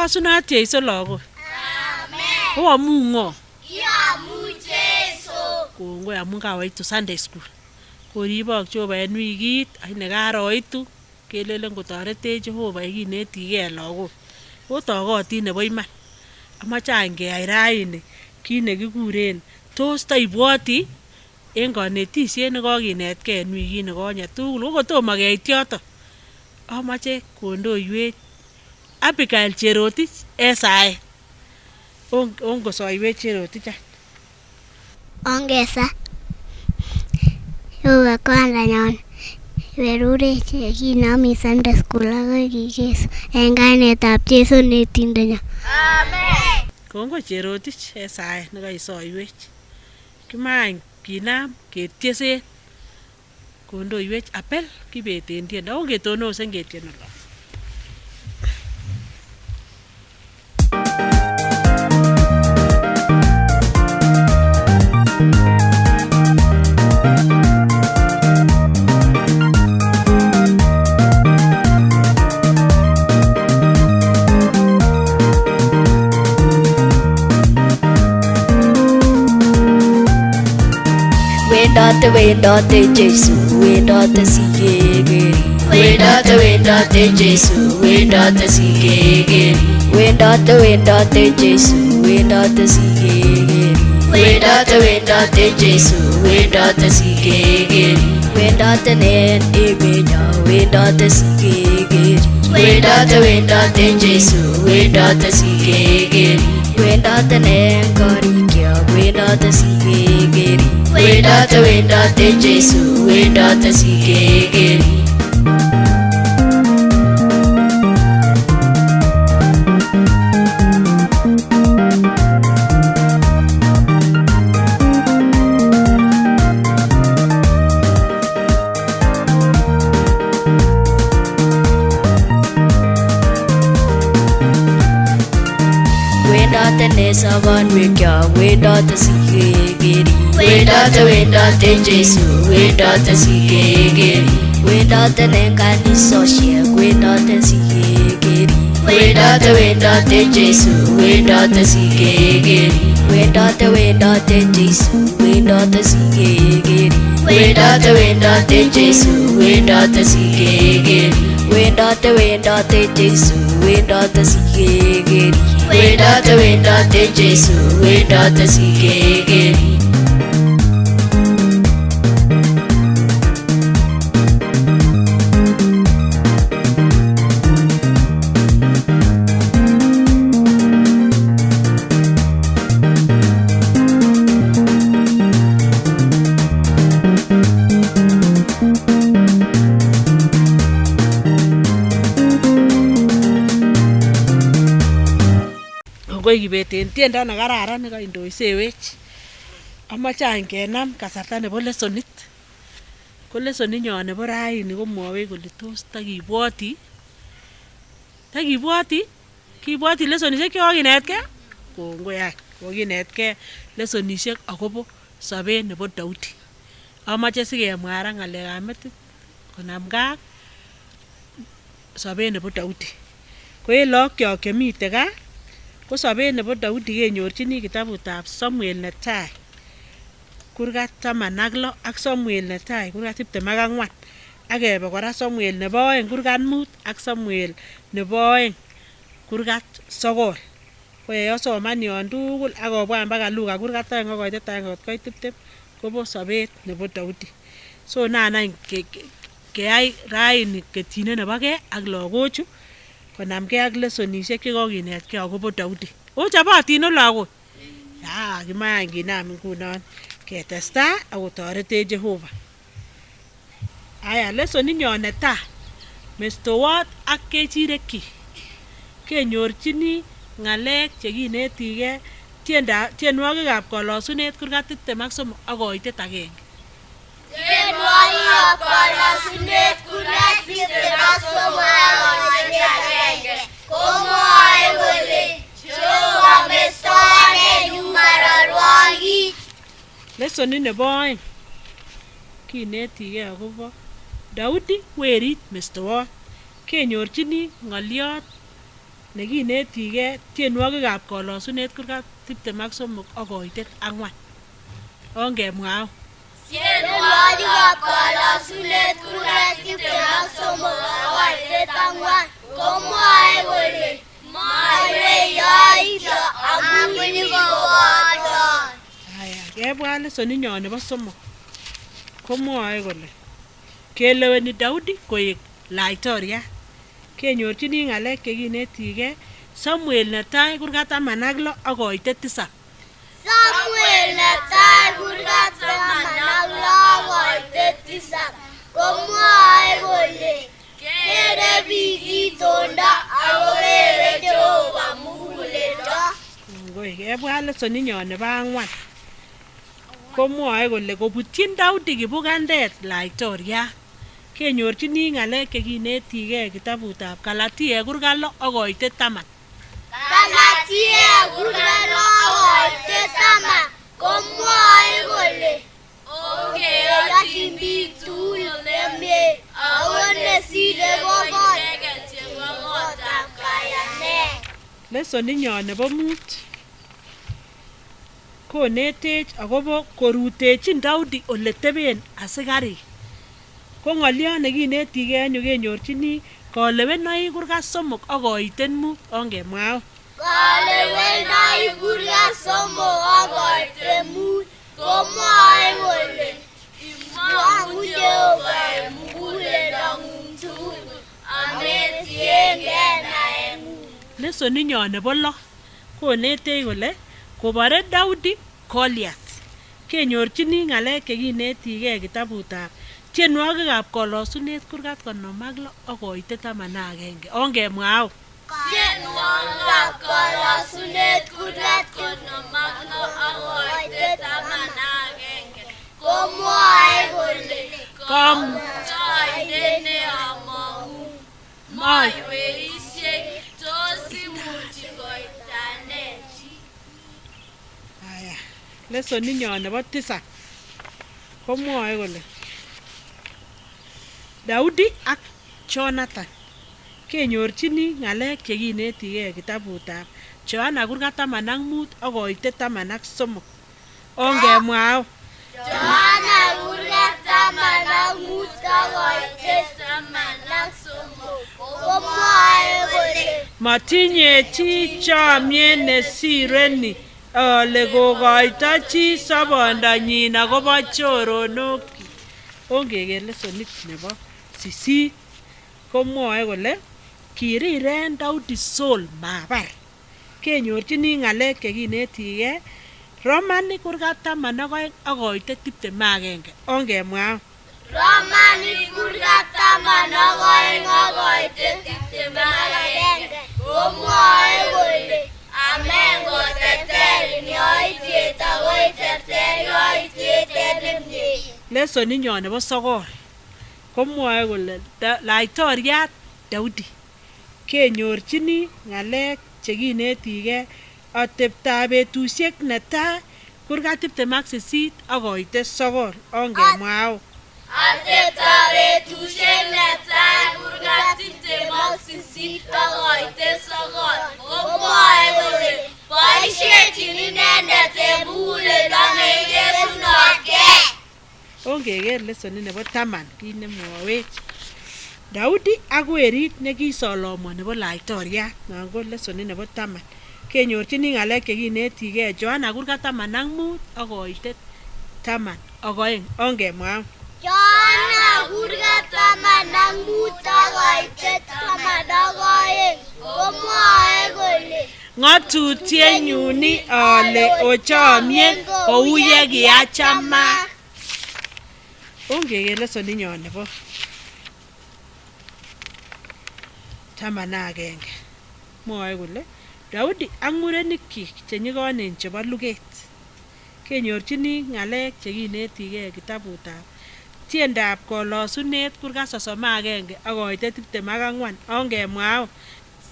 Ilosunot Jeiso lagok. Amen. Oamu ngo. Iamu Jeiso. Kongoi amu kawaitu Sunday school. Koribok Jehova en wikit aine karoitu kelelen kotoretech Jehova kinetigei lagok. Otokotin nebo iman. Amache any keyai raini kit nekikuren tos taibwoti en kanetisiet nekokinetkei en wikit nekonye tugul. Kotomo keit yoto. Amache kondoiwech Abigail Cherotich en saet. Ongosoiwech Cherotich any. Ongesa. Yowe kwandanyon berurech kinami Sunday school akoi kikesu en kainetab Jeiso netindenyo. Amen. Kongoi Cherotich en saet nekaisoiwech. Kimany kinam ketiesen kondoiwech Abel Kibet en tiendo. Ongetonosen ketieni lagok. Wendote Jeiso, wendote sikegeri. Wendote Jeiso, wendote sikegeri. Wendote Jeiso, wendote sikegeri. Wendote Jeiso, wendote sikegeri. Wendote nen emenya, wendote sikegeri. Wendote Jeiso, wendote sikegeri. Wendote nen korikya, wendote sikegeri. Wendote Jeiso, wendote sikegeri. Wendote nesabanwekya, wendote sikegeri. Wendote Jeiso, wendote sikegeri. Wendote nenkanisosiek, wendote sikegeri. Wendote Jeiso, wendote sikegeri. Wendote Jeiso, wendote sikegeri. Wendote Jeiso, wendote sikegeri. Wendote Jeiso, wendote sikegeri. Wendote Jeiso, wendote sikegeri. Kongoi Kibet en tiendo nekararan nekaindoisewech. Amache any kenam kasarta nebo lesonit. Ko lesoninyon nebo raini komwawech kole tos takibwoti. Kibwoti lesonisiek chekokinetkei? Kongoi any. Kokinetkei lesonisiek akobo sobet nebo Daudi. Amache sikemwa ra ng'alekab metit konamgei sobet nebo Daudi. Ko en laakyok chemite gaa ko sobet nebo Daudi kenyorchini kitabutab Samuel netai kurgat 16 ak Samuel netai kurgat 24 ak kebe kora Samuel nebo 2 kurgat 5 ak Samuel nebo 2 kurgat 9. Ko yesoman yon tugul ak obwan mpaka Luka kurgat 2 ak koitet 1 kot koit 20 kobo sobet nebo Daudi. So nan any keyai raini ketyinet nebo gei ak lagochu konamgei ak lesonisiek chekokinetkei akobo Daudi. Ochobotin lagok? Kimae kinam ngunon ketestai akotoretech Jehova. Aya, lesoninyon netai mestowot ak kechirekyik. Kenyorchini ng'alek chekinetigei tienwogikab kalosunet kurgat 23 ak koitet 1. Tienwogikab kalosunet kurgat 23 ak koitet 1. Komwoe kole Jehova mestowot nenyun marorwogik. Lesonit nebo 2 kinetigei akobo Daudi werit mestowot. Kenyorchini ng'oliot nekinetigei tienwogikab kolosunet kurgat 23 ak koitet 4. Ongemwao. Tienwogikab kolosunet kurgat 23 ak koitet 4 komwoe kole moiwei yoito amun nyikoboton. Kebwa lesoninyon nebo somok komwoe kole keleweni Daudi koek laitoriat. Kenyorchini ng'alek chekinetigei Samuel netai kurgat 16 ak koitet 7. Samuel netai kurgat 16 ak koitet 7 komwoe kole kere biik itondo ako kere Jehova muguleldo. Kebwa lesoninyon nebo 4 komwoe kole kobutyin Daudi kibugandet laitoriat. Kenyorchini ng'alek chekinetigei kitabutab Galatia kurgat 6 ak koitet 10. Galatia kurgat 6 ak koitet 10 komwoe kole ongeyochi biik tugul nemie ako nesire kobo icheket chebo kotab kayanet. Lesoninyon nebo 5 konetech akobo korutechin Daudi ole teben asikarik. Ko ng'olyo nekinetigei en yu kenyorchini kalewenoik kurgat 3 ak koitet 5. Ongemwao. Kalewenoik kurgat 3 ak koitet 5 komwoe kole imong'u Jehova en muguleldong'ung tugul ametiengei naeng'ung. Lesoninyon nebo 6 konetech kole kobore Daudi Goliath. Kenyorchini ng'alek chekinetigei kitabutab tienwogikab kolosunet kurgat 56 ak koitet 11. Ongemwao. Tienwogikab kolosunet kurgat 56 ak koitet 11 komwoe kole Kamuktaindet neomong'u moiweisiek tos imuchi koitanet chi. Lesoninyon nebo 9 komwoe kole Daudi ak Jonathan. Kenyorchini ng'alek chekinetigei kitabutab Johana kurgat 15 ak koitet 13. Ongemwao. Johana kurgat 15 ak koitet 13 komwoe kole matinye chi chomyet nesireni ale kokoito chi sobondanyin akobo choronokyi. Ongeker lesonit nebo 8 komwoe kole kiriren Daudi Saul mabar. Kenyorchini ng'alek chekinetigei Romanik kurgat 12 ak koitet 21. Ongemwao. Romanik kurgat 12 ak koitet 21 komwoe kole amen koterterin yoityet akoi terter yoityet en imnyet. Lesoninyon nebo 9 komwoe kole laitoriat Daudi. Kenyorchini ng'alek chekinetigei ateptab betusiek netai kurgat 28 ak koitet 9. Ongemwao. Ateptab betusiek netai kurgat 28 ak koitet 9 komwoe kole boisiechin inendet en muguleldo neigesunotgei. Ongeker lesonit nebo 10 kit nemwowech Daudi ak werit neki Solomo nebo laitoriat. Non ko lesonit nebo 10. Kenyorchini ng'alek chekinetigei Johana kurgat 15 ak koitet 12. Ongemwao. Johana kurgat 15 ak koitet 12 komwoe kole ng'atutienyun ni ale ochomien kou ye kiachamak. Ongeker lesoninyon nebo 11 mwoe kole Daudi ak murenikyik chenyikonen chebo luget. Kenyorchini ng'alek chekinetigei kitabutab tiendab kolosunet kurgat 31 ak koitet 24. Ongemwao.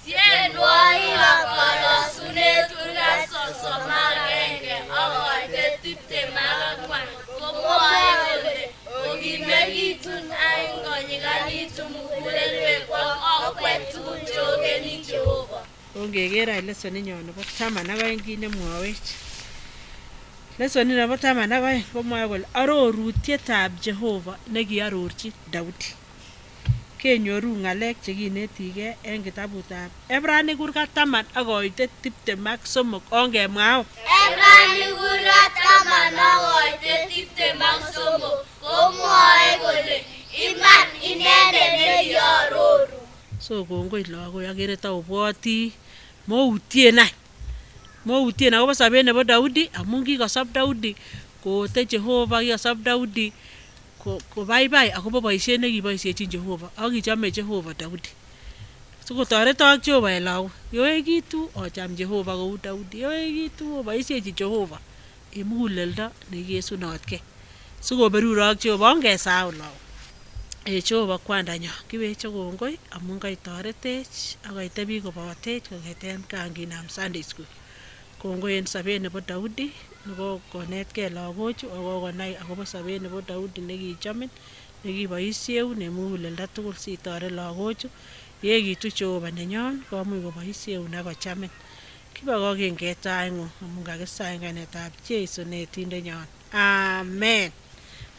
tienwogikab kolosunet kurgat 31 ak koitet 24 komwoe kole okimekitun ak konyikanitun mugulelwekwok okwek tugul cheogenik Jehova. Ongeker any lesson inyon nebo 12 kit nemwowech. Lesson nebo 12 komwoe kole arorutietab Jehova nekiarorchi Daudi. Kenyoru ng'alek chekinetige en kitabutab Ebrainik kurgat 10 ak koitet 23 ongemwao. Ebrainik kurgat 10 ak koitet 23 komwoe kole iman inendet nekiaroru. So kongoi lagok akere taobwoti moutien any. Moutien akobo sobet nebo Daudi amun kikosob Daudi koote Jehova, kikosob Daudi kobaibai akobo boisiet nekiboisiechin Jehova ak kichome Jehova Daudi. Sikotoreto ak Jehova en lagok. Yoekitu ocham Jehova kou Daudi. Yoekitu oboisiechi Jehova en muguleldo nekikesunotgei. Sikoberuro ak Jehova ongesahau lagok. Jehova kwandanyon kiweche kongoi amun kaitoretech ak kaitebi kobotech kong'eten kanginam Sunday school. Kongoi en sobet nebo Daudi nekokonetgei lagochu akokonai akobo sobet nebo Daudi nekichomin nekiboisieun en muguleldo tugul sitoret lagochu. Yeekitu Jehova nenyon komuch koboisieun akochamin. Kibokokenkei taing'ung amun kakisach en kainetab Jeiso netindenyon. Amen.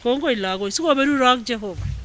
Kongoi lagok sikoberuro ak Jehova.